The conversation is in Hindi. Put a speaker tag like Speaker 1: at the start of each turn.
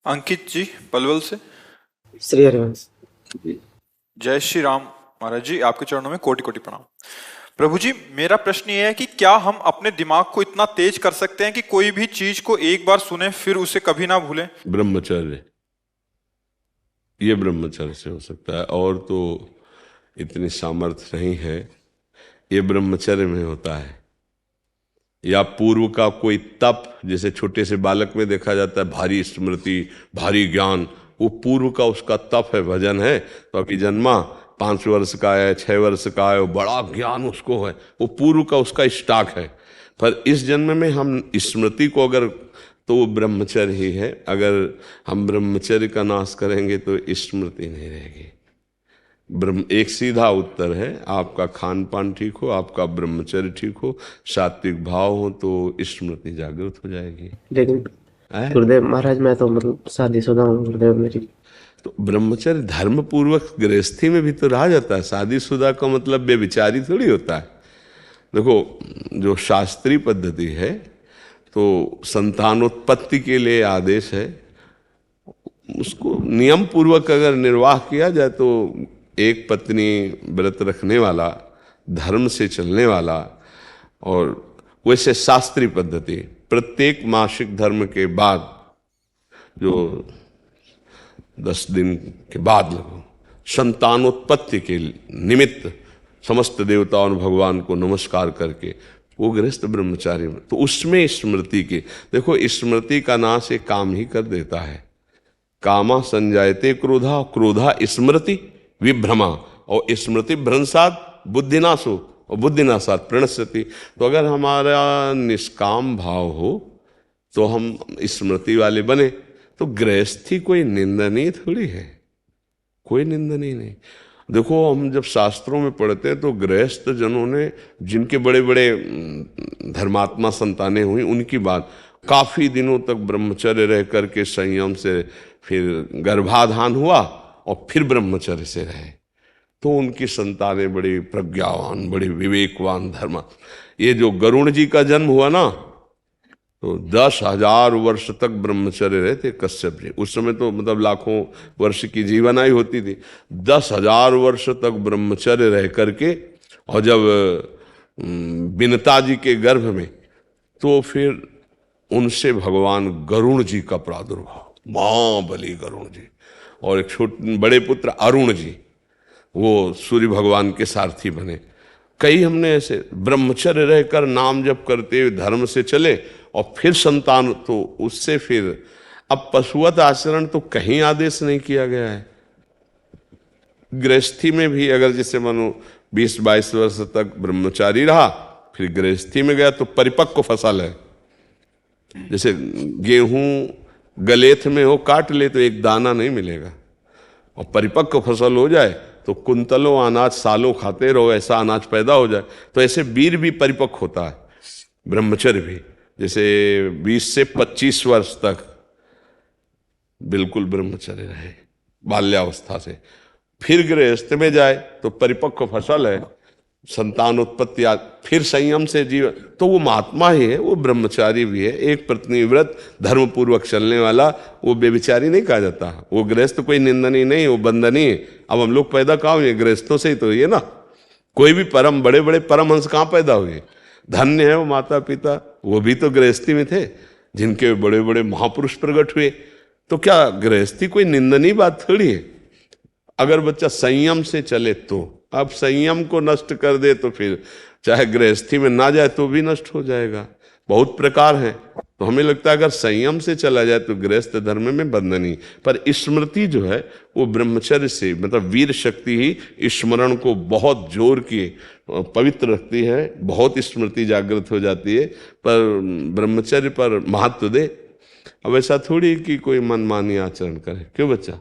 Speaker 1: अंकित जी पलवल से।
Speaker 2: श्री हरिवंश।
Speaker 1: जय श्री राम। महाराज जी आपके चरणों में कोटि कोटि प्रणाम। प्रभु जी मेरा प्रश्न ये है कि क्या हम अपने दिमाग को इतना तेज कर सकते हैं कि कोई भी चीज को एक बार सुने फिर उसे कभी ना भूलें?
Speaker 3: ब्रह्मचर्य, ये ब्रह्मचर्य से हो सकता है, और तो इतनी सामर्थ्य नहीं है। ये ब्रह्मचर्य में होता है, या पूर्व का कोई तप, जैसे छोटे से बालक में देखा जाता है भारी स्मृति, भारी ज्ञान, वो पूर्व का उसका तप है, भजन है। तो अभी जन्मा 5 वर्ष का है, 6 वर्ष का है, वो बड़ा ज्ञान उसको है, वो पूर्व का उसका स्टॉक है। पर इस जन्म में हम स्मृति को अगर, तो वो ब्रह्मचर्य ही है। अगर हम ब्रह्मचर्य का नाश करेंगे तो स्मृति नहीं रहेगी। एक सीधा उत्तर है, आपका खान पान ठीक हो, आपका ब्रह्मचर्य ठीक हो, सात्विक भाव हो, तो स्मृति जागृत हो जाएगी।
Speaker 2: लेकिन गुरुदेव महाराज, मैं तो मतलब शादीशुदा हूँ गुरुदेव मेरी।
Speaker 3: तो ब्रह्मचर्य धर्म पूर्वक गृहस्थी में भी तो रहा जाता है। शादीशुदा का मतलब बेविचारी थोड़ी होता है। देखो, जो शास्त्रीय पद्धति है तो संतानोत्पत्ति के लिए आदेश है, उसको नियम पूर्वक अगर निर्वाह किया जाए तो एक पत्नी व्रत रखने वाला, धर्म से चलने वाला, और वैसे शास्त्रीय पद्धति प्रत्येक मासिक धर्म के बाद, जो 10 दिन के बाद लगो, संतानोत्पत्ति के निमित्त समस्त देवताओं और भगवान को नमस्कार करके वो गृहस्थ ब्रह्मचारी में, तो उसमें स्मृति की, देखो स्मृति का नाश एक काम ही कर देता है। कामा संजायते क्रोधा, क्रोधा स्मृति विभ्रमा, और स्मृति भ्रंशात बुद्धिनाशो, और बुद्धिनाशात प्रणश्यति। तो अगर हमारा निष्काम भाव हो तो हम स्मृति वाले बने, तो गृहस्थी कोई निंदनीय थोड़ी है, कोई निंदनीय नहीं। देखो, हम जब शास्त्रों में पढ़ते हैं तो गृहस्थ जनों ने, जिनके बड़े बड़े धर्मात्मा संतानें हुई, उनकी बात, काफी दिनों तक ब्रह्मचर्य रह करके संयम से फिर गर्भाधान हुआ और फिर ब्रह्मचर्य से रहे, तो उनकी संतानें बड़ी प्रज्ञावान, बड़ी विवेकवान धर्म। ये जो गरुण जी का जन्म हुआ ना, तो 10,000 वर्ष तक ब्रह्मचर्य रहे थे कश्यप जी। उस समय तो मतलब लाखों वर्ष की जीवनायु होती थी। 10,000 वर्ष तक ब्रह्मचर्य रह करके, और जब विनता जी के गर्भ में, तो फिर उनसे भगवान गरुण जी का प्रादुर्भाव, महाबली गरुण जी, और एक छोटे बड़े पुत्र अरुण जी, वो सूर्य भगवान के सारथी बने। कई हमने ऐसे ब्रह्मचर्य रहकर नाम जप करते हुए धर्म से चले, और फिर संतान, तो उससे फिर अब पशुवत आचरण तो कहीं आदेश नहीं किया गया है। गृहस्थी में भी अगर जैसे मानो 20-22 वर्ष तक ब्रह्मचारी रहा, फिर गृहस्थी में गया तो परिपक्व फसल है। जैसे गेहूं गलेथ में हो, काट ले तो एक दाना नहीं मिलेगा, और परिपक्व फसल हो जाए तो कुंतलों अनाज सालों खाते रहो, ऐसा अनाज पैदा हो जाए। तो ऐसे वीर भी परिपक्व होता है, ब्रह्मचर्य भी। जैसे 20 से 25 वर्ष तक बिल्कुल ब्रह्मचर्य रहे बाल्यावस्था से, फिर गृहस्थ में जाए तो परिपक्व फसल है, संतानोत्पत्ति, फिर संयम से जीवन, तो वो महात्मा ही है, वो ब्रह्मचारी भी है। एक पत्नी व्रत धर्म पूर्वक चलने वाला, वो बेविचारी नहीं कहा जाता। वो गृहस्थ कोई निंदनीय नहीं, वो बंदनीय है। अब हम लोग पैदा कहाँ हुए? गृहस्थों से ही तो ये ना। कोई भी परम बड़े बड़े परमहंस कहाँ पैदा हुए? धन्य है वो माता पिता, वो भी तो गृहस्थी में थे, जिनके बड़े बड़े महापुरुष प्रकट हुए। तो क्या गृहस्थी कोई निंदनीय बात थोड़ी है? अगर बच्चा संयम से चले तो। अब संयम को नष्ट कर दे तो फिर चाहे गृहस्थी में ना जाए तो भी नष्ट हो जाएगा। बहुत प्रकार है, तो हमें लगता है अगर संयम से चला जाए तो गृहस्थ धर्म में बंधनी। पर स्मृति जो है वो ब्रह्मचर्य से, मतलब वीर शक्ति ही स्मरण को बहुत जोर की पवित्र रखती है, बहुत स्मृति जागृत हो जाती है। पर ब्रह्मचर्य पर महत्व दे। अब ऐसा थोड़ी कि कोई मनमानी आचरण करे। क्यों बच्चा?